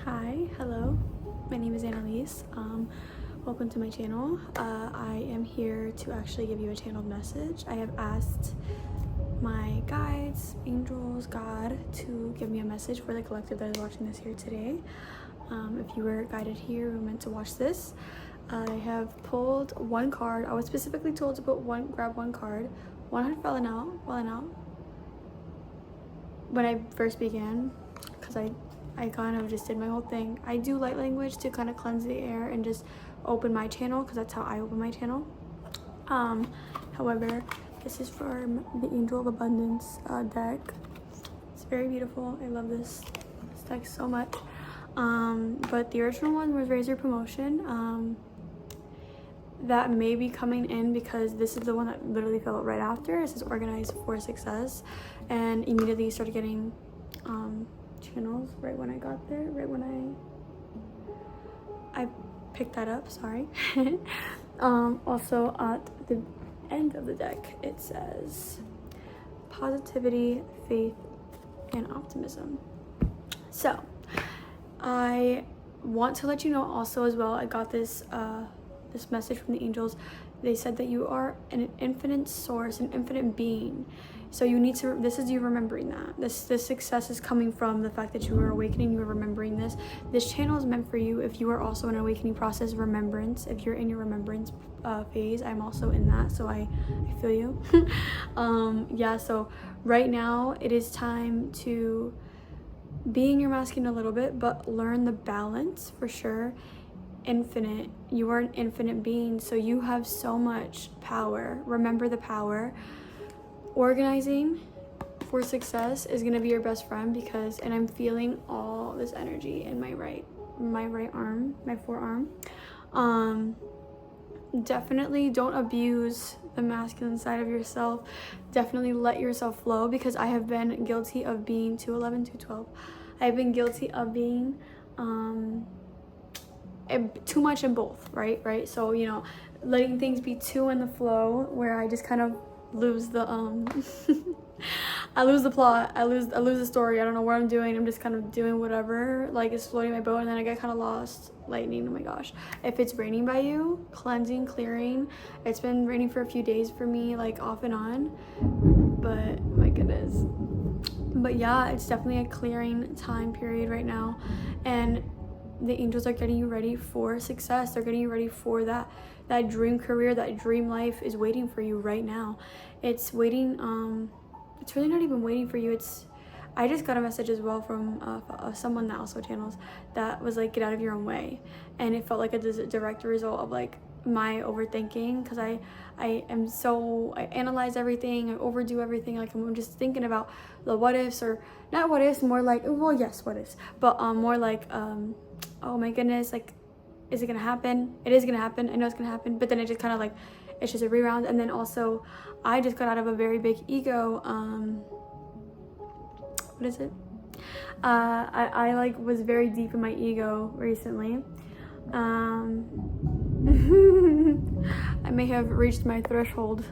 Hi, hello. My name is Annalise. Welcome to my channel. I am here to actually give you a channeled message. I have asked my guides, angels, God to give me a message for the collective that is watching this here today. If you were guided here or meant to watch this, I have pulled one card. I was specifically told to grab one card. One had fallen out when I first began, because I kind of just did my whole thing. I do light language to kind of cleanse the air and just open my channel, because that's how I open my channel. However, this is from the Angel of Abundance deck. It's very beautiful. I love this deck so much. But the original one was Raise Your Promotion. That may be coming in because this is the one that literally fell out right after. It says Organize for Success, and immediately started getting channels right when I got there, right when I picked that up, sorry. Also at the end of the deck it says Positivity, Faith, and Optimism. So I want to let you know also as well, I got this this message from the angels. They said that you are an infinite source, an infinite being. So you need to, this is you remembering that. This success is coming from the fact that you are awakening, you are remembering this. This channel is meant for you if you are also in an awakening process, remembrance. If you're in your remembrance phase, I'm also in that, so I feel you. Yeah, so right now it is time to be in your masculine a little bit, but learn the balance for sure. Infinite, you are an infinite being, so you have so much power. Remember the power. Organizing for success is going to be your best friend, because, and I'm feeling all this energy in my right arm, my forearm. Definitely don't abuse the masculine side of yourself. Definitely let yourself flow, because I have been guilty of being 211, 212. I've been guilty of being too much in both, right? So, you know, letting things be too in the flow, where I just kind of lose the I lose the plot, I lose the story. I don't know what I'm doing. I'm just kind of doing whatever, like it's floating my boat, and then I get kind of lost. Lightning, oh my gosh. If it's raining by you, cleansing, clearing. It's been raining for a few days for me, like off and on, but my goodness. But yeah, it's definitely a clearing time period right now, and the angels are getting you ready for success. They're getting you ready for that dream career, that dream life is waiting for you right now. It's waiting. It's really not even waiting for you. I just got a message as well from someone that also channels, that was like, get out of your own way, and it felt like a direct result of like my overthinking, because I analyze everything, I overdo everything. Like I'm just thinking about the what ifs, or not what ifs, more like, well, yes, what ifs, but more like oh my goodness, like, is it gonna happen? It is gonna happen. I know it's gonna happen. But then it just kind of like, it's just a reround. And then also, I just got out of a very big ego. What is it? I like was very deep in my ego recently. I may have reached my threshold.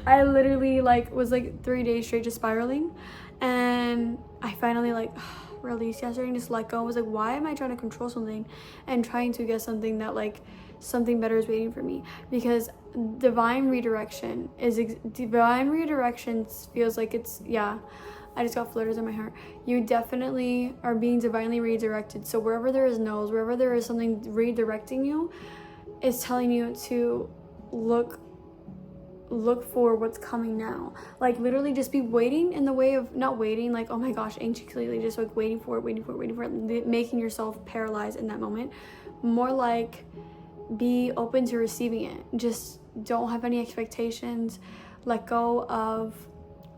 I literally like was like 3 days straight just spiraling, and I finally like released yesterday and just let go. I was like, why am I trying to control something and trying to get something that like something better is waiting for me? Because divine redirection feels like it's, yeah, I just got flutters in my heart. You definitely are being divinely redirected. So wherever there is no's, wherever there is something redirecting you, is telling you to look for what's coming now. Like literally just be waiting in the way of, not waiting like, oh my gosh, anxiously, just like waiting for it, making yourself paralyzed in that moment. More like be open to receiving it. Just don't have any expectations. Let go of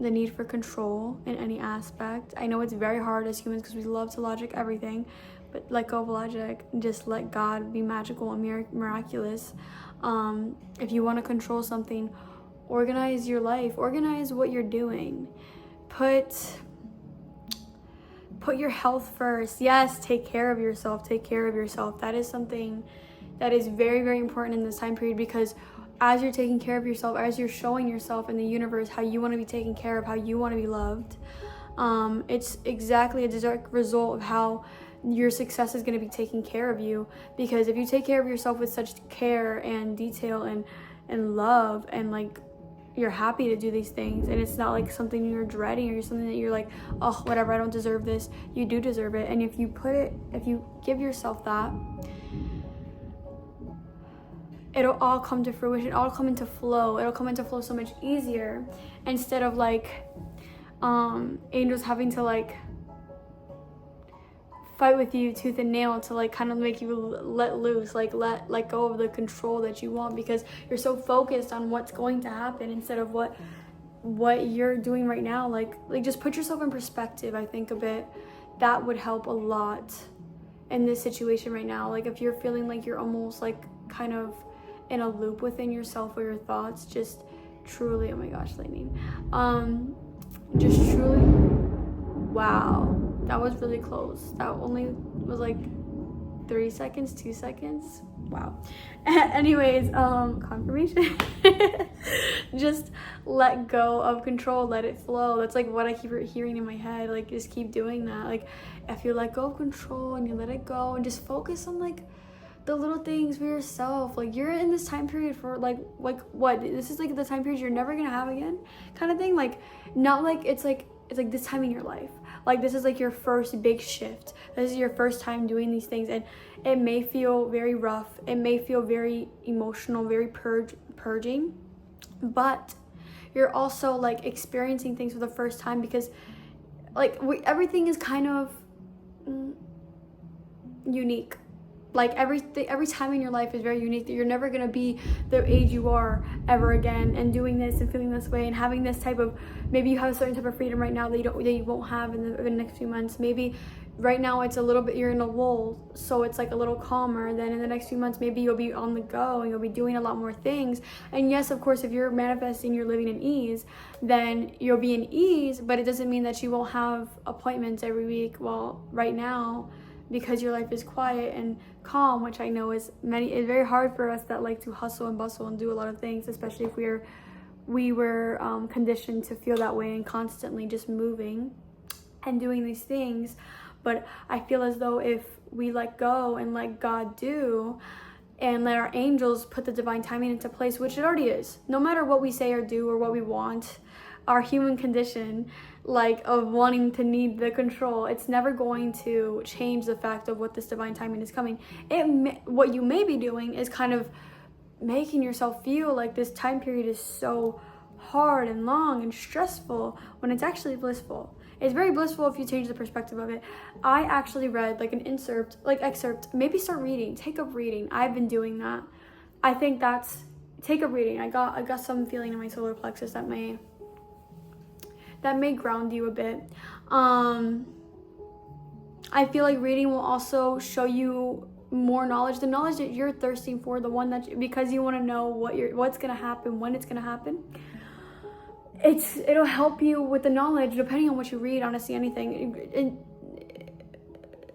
the need for control in any aspect. I know it's very hard as humans because we love to logic everything, but let go of logic. Just let God be magical and miraculous. If you want to control something, organize your life, organize what you're doing. Put your health first. Yes, take care of yourself. That is something that is very, very important in this time period, because as you're taking care of yourself, as you're showing yourself in the universe how you want to be taken care of, how you want to be loved, it's exactly a direct result of how your success is going to be taking care of you. Because if you take care of yourself with such care and detail and love, and like you're happy to do these things, and it's not like something you're dreading or something that you're like, oh, whatever, I don't deserve this. You do deserve it. And if you give yourself that, it'll all come to fruition. It'll all come into flow. It'll come into flow so much easier, instead of like angels having to like fight with you tooth and nail to like kind of make you let loose, like let go of the control that you want, because you're so focused on what's going to happen instead of what you're doing right now. Like just put yourself in perspective, I think, a bit. That would help a lot in this situation right now. Like if you're feeling like you're almost like kind of in a loop within yourself or your thoughts, just truly, oh my gosh, lightning, just truly, wow, that was really close. That only was like 3 seconds, 2 seconds, wow. Anyways, confirmation. Just let go of control, let it flow. That's like what I keep hearing in my head. Like just keep doing that. Like if you let go of control and you let it go and just focus on like the little things for yourself. Like you're in this time period for like what, this is like the time period you're never gonna have again kind of thing. Like not like it's like this time in your life, like this is like your first big shift. This is your first time doing these things, and it may feel very rough, it may feel very emotional, very purging, but you're also like experiencing things for the first time, because like everything is kind of unique. Like every time in your life is very unique. That you're never gonna be the age you are ever again, and doing this and feeling this way and having this type of, maybe you have a certain type of freedom right now that you won't have in the next few months. Maybe right now it's a little bit, you're in a lull, so it's like a little calmer. Then in the next few months, maybe you'll be on the go and you'll be doing a lot more things. And yes, of course, if you're manifesting, you're living in ease, then you'll be in ease, but it doesn't mean that you won't have appointments every week. Well, right now, because your life is quiet and calm, which I know is very hard for us that like to hustle and bustle and do a lot of things, especially if we were conditioned to feel that way and constantly just moving and doing these things. But I feel as though if we let go and let God do, and let our angels put the divine timing into place, which it already is, no matter what we say or do or what we want, our human condition, like of wanting to need the control, it's never going to change the fact of what this divine timing is coming. What you may be doing is kind of making yourself feel like this time period is so hard and long and stressful, when it's actually blissful. It's very blissful if you change the perspective of it. I actually read like an excerpt, maybe start reading, take up reading. I've been doing that. I think take up reading. I got some feeling in my solar plexus that may ground you a bit. I feel like reading will also show you more knowledge, the knowledge that you're thirsting for, the one that because you want to know what's gonna happen, when it's gonna happen. It'll help you with the knowledge, depending on what you read. Honestly, anything.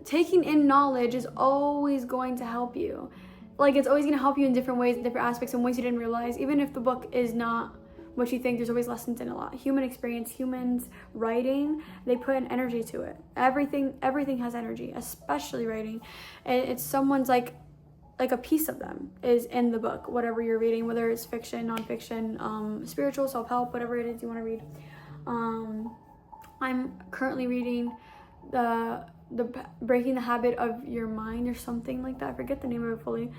Taking in knowledge is always going to help you. Like it's always gonna help you in different ways, different aspects, in ways you didn't realize. Even if the book is not what you think, there's always lessons in a lot. Human experience, humans writing, they put an energy to it. Everything has energy, especially writing. And it's someone's like a piece of them is in the book, whatever you're reading, whether it's fiction, nonfiction, spiritual, self-help, whatever it is you want to read. I'm currently reading the Breaking the Habit of Your Mind or something like that. I forget the name of it fully.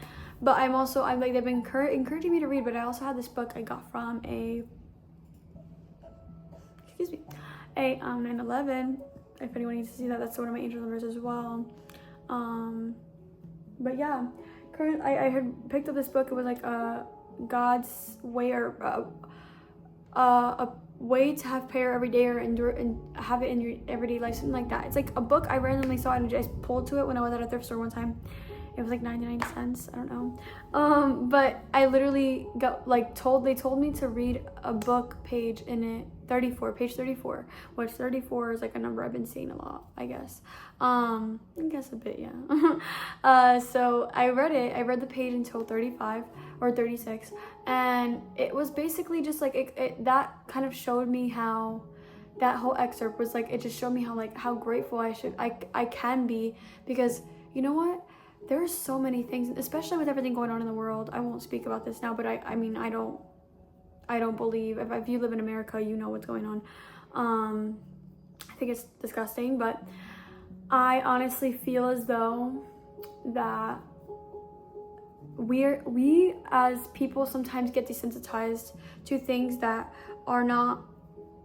But I'm like, they've been encouraging me to read, but I also had this book I got from a 9/11. If anyone needs to see that, that's one of my angel numbers as well. But yeah, I had picked up this book. It was like God's way, or a way to have prayer every day, or endure and have it in your everyday life, something like that. It's like a book I randomly saw and just pulled to it when I was at a thrift store one time. It was like 99 cents, I don't know. But I literally got they told me to read a book page in it, page 34, which 34 is like a number I've been seeing a lot, I guess. I guess a bit, yeah. So I read the page until 35 or 36, and it was basically just like, that kind of showed me how that whole excerpt was like, it just showed me how grateful I can be, because you know what? There are so many things, especially with everything going on in the world. I won't speak about this now, but I mean, I don't believe, if you live in America, you know what's going on. I think it's disgusting, but I honestly feel as though that we as people sometimes get desensitized to things that are not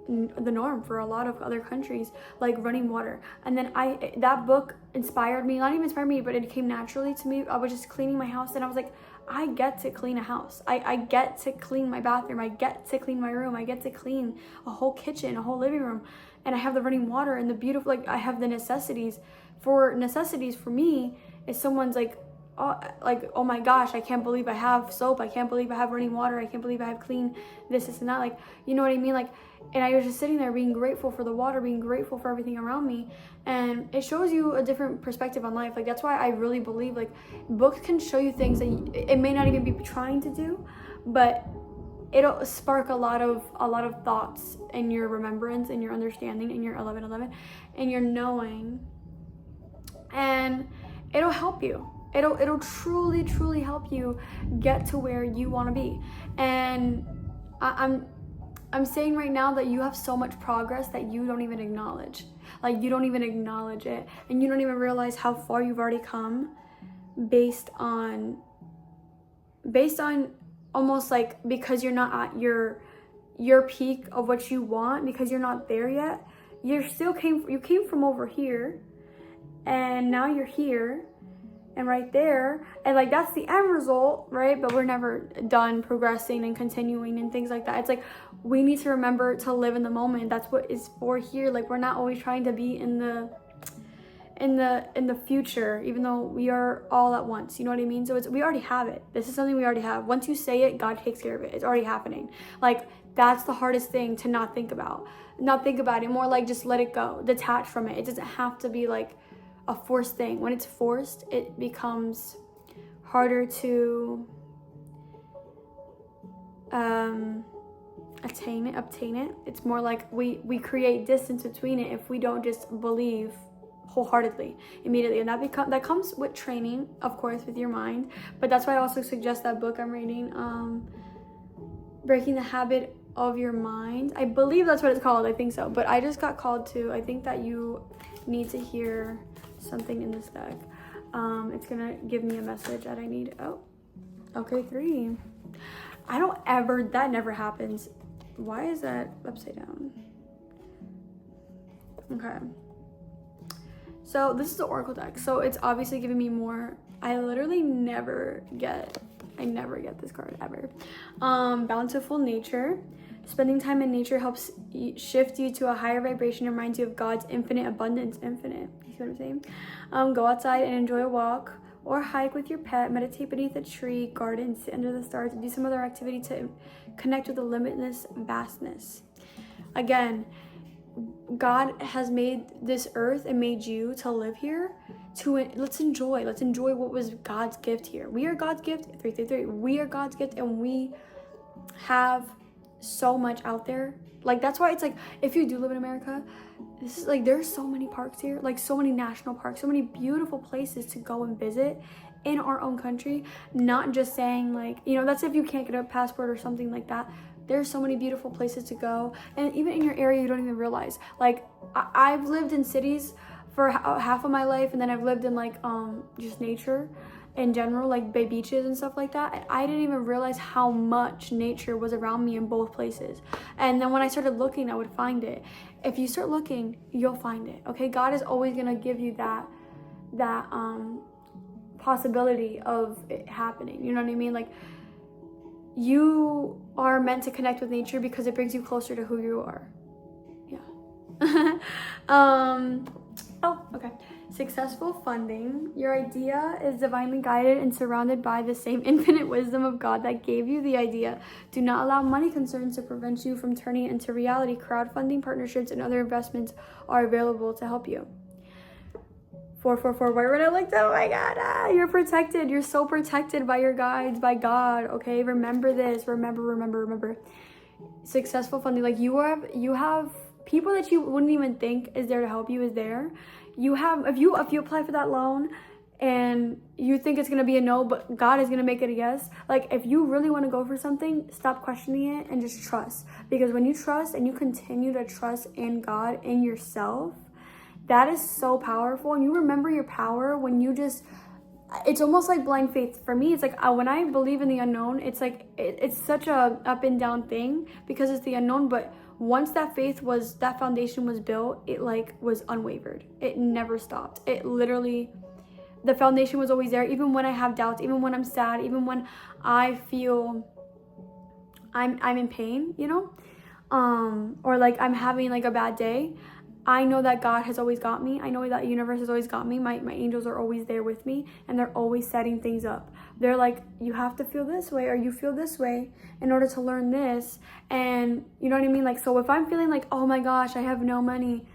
the norm for a lot of other countries, like running water. And then that book inspired me, not even inspired me, but it came naturally to me. I was just cleaning my house and I was like, I get to clean a house. I get to clean my bathroom. I get to clean my room. I get to clean a whole kitchen, a whole living room. And I have the running water and the beautiful, like, I have the necessities for me. If someone's like, oh my gosh, I can't believe I have soap. I can't believe I have running water. I can't believe I have clean this and that. Like, you know what I mean? Like, and I was just sitting there being grateful for the water, being grateful for everything around me. And it shows you a different perspective on life. Like, that's why I really believe, like, books can show you things that it may not even be trying to do, but it'll spark a lot of thoughts in your remembrance, in your understanding, in your 1111, and your knowing. And it'll help you. It'll truly, truly help you get to where you want to be. And I'm saying right now that you have so much progress that you don't even acknowledge. Like, you don't even acknowledge it, and you don't even realize how far you've already come based on almost like, because you're not at your peak of what you want, because you're not there yet. You came from over here, and now you're here. And right there, and like, that's the end result, right? But we're never done progressing and continuing and things like that. It's like, we need to remember to live in the moment. That's what is for here. Like, we're not always trying to be in the future, even though we are all at once, you know what I mean? So we already have it. This is something we already have. Once you say it, God takes care of it. It's already happening. Like, that's the hardest thing to not think about it, more like just let it go, detach from it. It doesn't have to be like a forced thing. When it's forced, it becomes harder to obtain it. It's more like we create distance between it if we don't just believe wholeheartedly immediately. And that comes with training, of course, with your mind. But that's why I also suggest that book I'm reading, Breaking the Habit of Your Mind. I believe that's what it's called. I think so. But I just got called to, I think that you need to hear something in this deck. It's gonna give me a message that I need. Oh, okay, 3. That never happens. Why is that upside down? Okay. So this is the Oracle deck. So it's obviously giving me more. I literally never get this card ever. Bountiful nature. Spending time in nature helps shift you to a higher vibration and reminds you of God's infinite abundance. Infinite. You see what I'm saying? Go outside and enjoy a walk or hike with your pet. Meditate beneath a tree, garden, sit under the stars, and do some other activity to connect with the limitless vastness. Again, God has made this earth and made you to live here. Let's enjoy what was God's gift here. We are God's gift. 333. We are God's gift, and we have so much out there. Like, that's why it's like, if you do live in America, this is like, there's so many parks here, like so many national parks, so many beautiful places to go and visit in our own country. Not just saying, like, you know, that's if you can't get a passport or something like that. There's so many beautiful places to go, and even in your area you don't even realize. Like, I've lived in cities for half of my life, and then I've lived in like just nature in general, like bay beaches and stuff like that, and I didn't even realize how much nature was around me in both places. And then when I started looking, I would find it. If you start looking, you'll find it. Okay, God is always gonna give you that possibility of it happening. You know what I mean? Like, you are meant to connect with nature because it brings you closer to who you are. Yeah. Oh, okay. Successful funding. Your idea is divinely guided and surrounded by the same infinite wisdom of God that gave you the idea. Do not allow money concerns to prevent you from turning it into reality. Crowdfunding, partnerships, and other investments are available to help you. 444. Why would I like that? Oh my God. You're protected. You're so protected by your guides, by God. Okay. Remember this. Remember. Successful funding. Like, you have people that you wouldn't even think is there to help you is there. You have, if you apply for that loan and you think it's gonna be a no, but God is gonna make it a yes. Like, if you really want to go for something, stop questioning it and just trust. Because when you trust and you continue to trust in God, in yourself, that is so powerful. And you remember your power when you just, it's almost like blind faith. For me, it's like when I believe in the unknown, it's like it's such a up and down thing because it's the unknown. But once that foundation was built, it like was unwavered. It never stopped. It literally, the foundation was always there. Even when I have doubts, even when I'm sad, even when I feel I'm in pain, you know, or like I'm having like a bad day, I know that God has always got me. I know that the universe has always got me. My angels are always there with me, and they're always setting things up. They're like, you have to feel this way, or you feel this way in order to learn this. And you know what I mean? Like, so if I'm feeling like, oh my gosh, I have no money.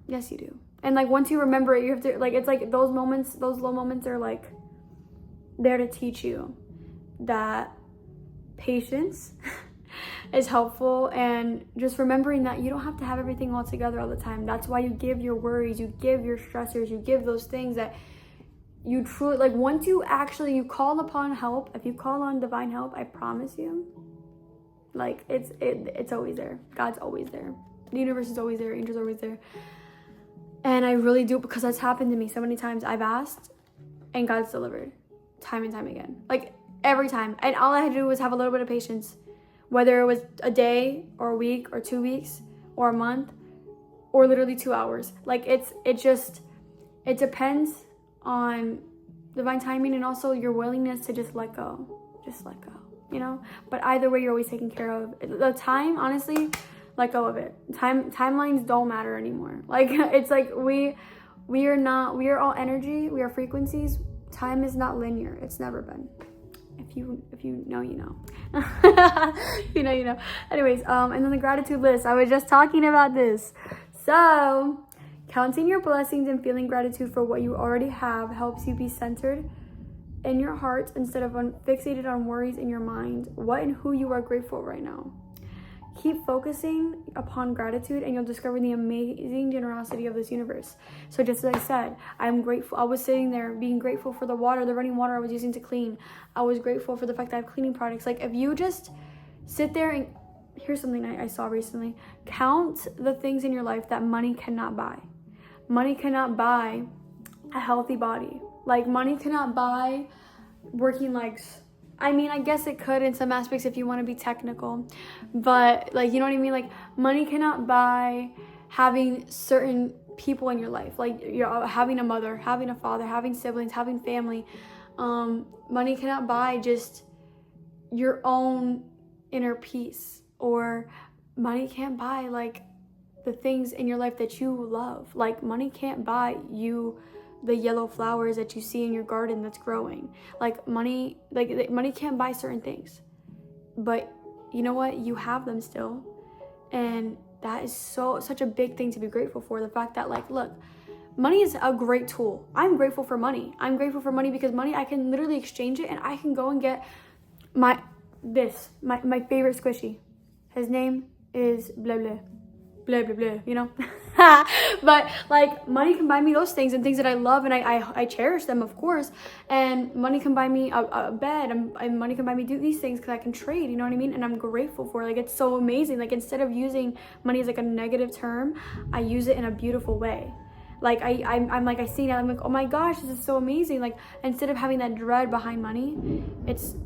Yes, you do. And like, once you remember it, you have to, like, it's like those moments, those low moments are like there to teach you that patience is helpful, and just remembering that you don't have to have everything all together all the time. That's why you give your worries, you give your stressors, you give those things that you truly, like, once you actually, you call upon help, if you call on divine help, I promise you, like, it's always there. God's always there. The universe is always there. Angels are always there. And I really do, because that's happened to me so many times. I've asked and God's delivered time and time again, like every time. And all I had to do was have a little bit of patience. Whether it was a day or a week or 2 weeks or a month or literally 2 hours. Like, it depends on divine timing and also your willingness to just let go. Just let go, you know? But either way, you're always taken care of. The time, honestly, let go of it. Timelines don't matter anymore. Like, it's like we are all energy. We are frequencies. Time is not linear. It's never been. If you know, you know. If you know, you know. Anyways, and then the gratitude list. I was just talking about this. So, counting your blessings and feeling gratitude for what you already have helps you be centered in your heart instead of fixated on worries in your mind. What and who you are grateful right now. Keep focusing upon gratitude and you'll discover the amazing generosity of this universe. So just as I said, I'm grateful. I was sitting there being grateful for the water, the running water I was using to clean. I was grateful for the fact that I have cleaning products. Like, if you just sit there and, here's something I saw recently. Count the things in your life that money cannot buy. Money cannot buy a healthy body. Like, money cannot buy working legs. I mean, I guess it could in some aspects if you want to be technical, but, like, you know what I mean? Like, money cannot buy having certain people in your life, like you're having a mother, having a father, having siblings, having family. Money cannot buy just your own inner peace, or money can't buy like the things in your life that you love. Like, money can't buy you the yellow flowers that you see in your garden that's growing. Like, money can't buy certain things, but you know what? You have them still, and that is such a big thing to be grateful for. The fact that, like, look, money is a great tool. I'm grateful for money. I'm grateful for money because money, I can literally exchange it and I can go and get my favorite squishy. His name is blah blah blah blah blah, you know. But, like, money can buy me those things and things that I love, and I cherish them, of course. And money can buy me a bed, and money can buy me do these things because I can trade, you know what I mean? And I'm grateful for it. Like, it's so amazing. Like, instead of using money as like a negative term, I use it in a beautiful way. Like, I'm like, I see that, I'm like, oh my gosh, this is so amazing. Like, instead of having that dread behind money, it's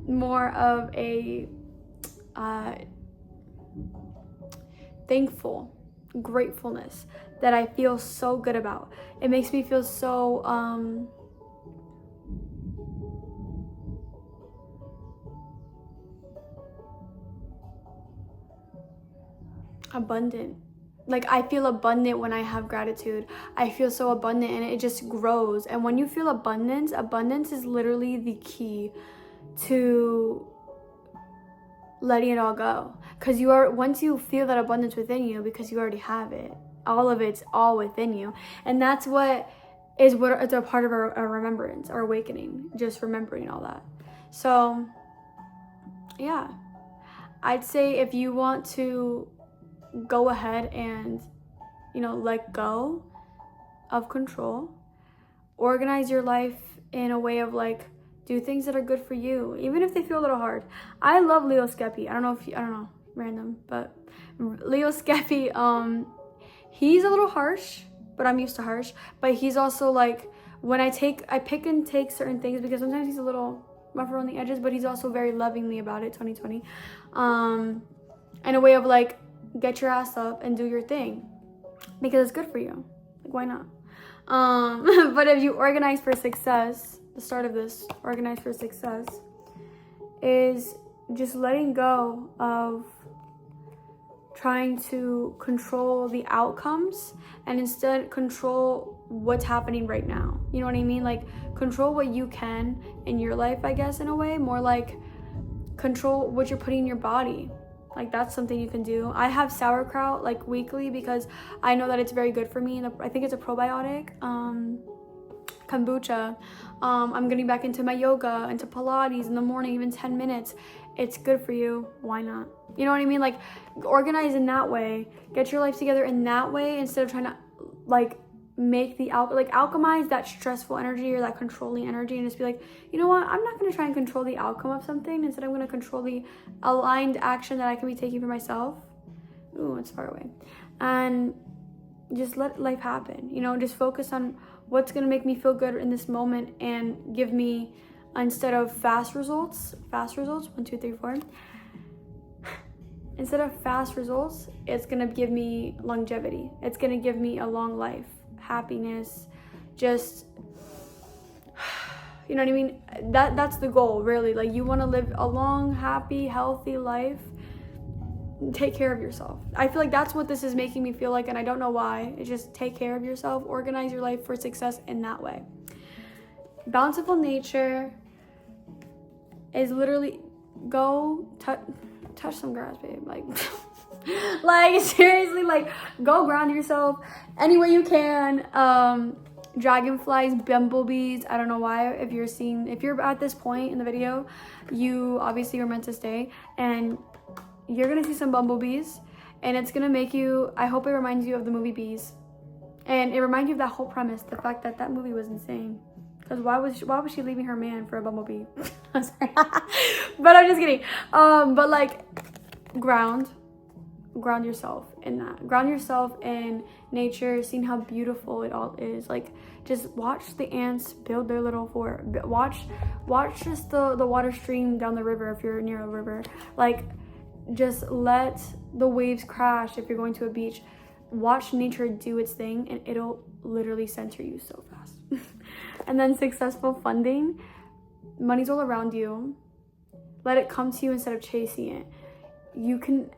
more of a gratefulness that I feel so good about. It makes me feel so abundant. Like, I feel abundant when I have gratitude. I feel so abundant, and it just grows. And when you feel abundance is literally the key to letting it all go. Because once you feel that abundance within you, because you already have it, all of it's all within you. And that's it's a part of our remembrance, our awakening, just remembering all that. So yeah, I'd say if you want to go ahead and, let go of control. Organize your life in a way of like, do things that are good for you, even if they feel a little hard. I love Leo Skepi. I don't know, random, but Leo Skepi, he's a little harsh, but I'm used to harsh. But he's also like, when I pick and take certain things, because sometimes he's a little rougher on the edges, but he's also very lovingly about it, 2020. In a way of like, get your ass up and do your thing, because it's good for you. Like, why not? But if you organize for success, the start of this, organize for success, is just letting go of trying to control the outcomes and instead control what's happening right now. You know what I mean? Like, control what you can in your life, I guess, in a way. More like control what you're putting in your body. Like, that's something you can do. I have sauerkraut like weekly because I know that it's very good for me. And I think it's a probiotic. Kombucha. I'm getting back into my yoga, into Pilates in the morning, even 10 minutes. It's good for you. Why not? You know what I mean? Like, organize in that way. Get your life together in that way instead of trying to like make alchemize that stressful energy or that controlling energy and just be like, you know what? I'm not going to try and control the outcome of something. Instead, I'm going to control the aligned action that I can be taking for myself. Ooh, it's far away. And just let life happen. Just focus on what's going to make me feel good in this moment and give me, instead of fast results, 1, 2, 3, 4. Instead of fast results, it's going to give me longevity. It's going to give me a long life, happiness, just, you know what I mean? That's the goal, really. Like, you want to live a long, happy, healthy life. Take care of yourself. I feel like that's what this is making me feel like, and I don't know why. It's just take care of yourself, organize your life for success in that way. Bountiful nature is literally go touch some grass, babe. Like seriously, like, go ground yourself any way you can. Dragonflies, bumblebees, I don't know why. If you're at this point in the video, you obviously were meant to stay, and you're gonna see some bumblebees, and it's gonna make you, I hope it reminds you of the movie Bees, and it reminds you of that whole premise, the fact that movie was insane. Because why was she leaving her man for a bumblebee? I'm sorry. But I'm just kidding. But like, ground yourself in that. Ground yourself in nature, seeing how beautiful it all is. Like, just watch the ants build their little fort. Watch just the water stream down the river if you're near a river. Like, just let the waves crash if you're going to a beach. Watch nature do its thing, and it'll literally center you so fast. And then successful funding. Money's all around you. Let it come to you instead of chasing it. You can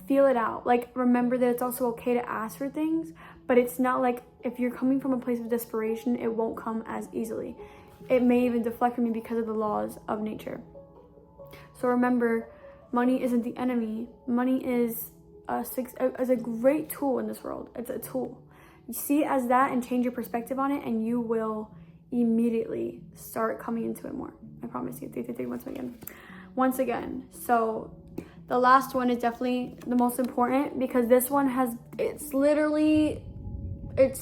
feel it out. Like, remember that it's also okay to ask for things, but it's not like, if you're coming from a place of desperation, it won't come as easily. It may even deflect from you because of the laws of nature. So remember, money isn't the enemy. Money is a great tool in this world. It's a tool. You see it as that and change your perspective on it, and you will immediately start coming into it more. I promise you. 3, 3, 3, once again. So the last one is definitely the most important, because this one it's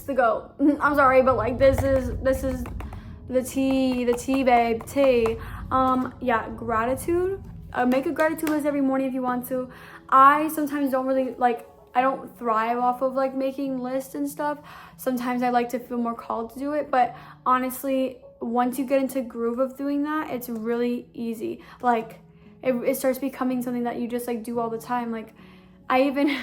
the GOAT. I'm sorry, but like, this is the tea, babe, tea. Yeah, gratitude. Make a gratitude list every morning if you want to. I sometimes don't really I don't thrive off of like making lists and stuff. Sometimes I like to feel more called to do it, but honestly, once you get into groove of doing that, it's really easy. Like, it starts becoming something that you just like do all the time. Like, I even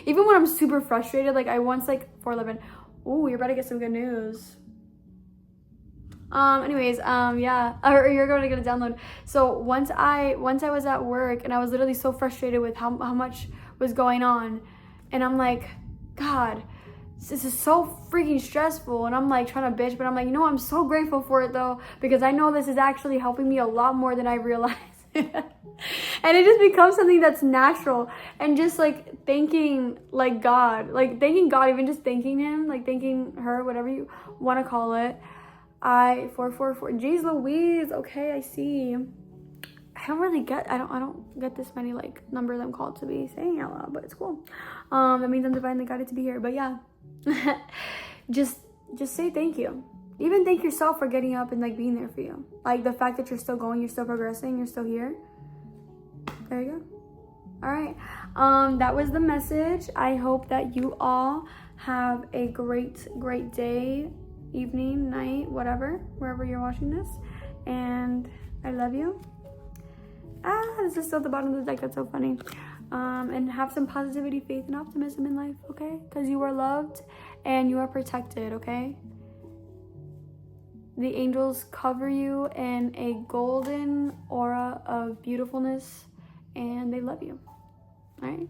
when I'm super frustrated, like I once 411. Ooh, you're about to get some good news. Yeah, or you're going to get a download. So once I was at work, and I was literally so frustrated with how much was going on, and I'm like, God, this is so freaking stressful, and I'm like trying to bitch, but I'm like, I'm so grateful for it though, because I know this is actually helping me a lot more than I realized. And it just becomes something that's natural, and just like thanking God, even just thanking him, thanking her, whatever you want to call it. 444, geez Louise, okay, I see. I don't get this many like numbers I'm called to be saying out loud, but it's cool. That means I'm divinely guided to be here. But yeah, just say thank you. Even thank yourself for getting up and like being there for you. Like the fact that you're still going, you're still progressing, you're still here. There you go. All right. That was the message. I hope that you all have a great day, evening, night, whatever, wherever you're watching this. And I love you. This is still at the bottom of the deck. That's so funny. And have some positivity, faith, and optimism in life, okay? Because you are loved and you are protected, okay? The angels cover you in a golden aura of beautifulness and they love you. All right?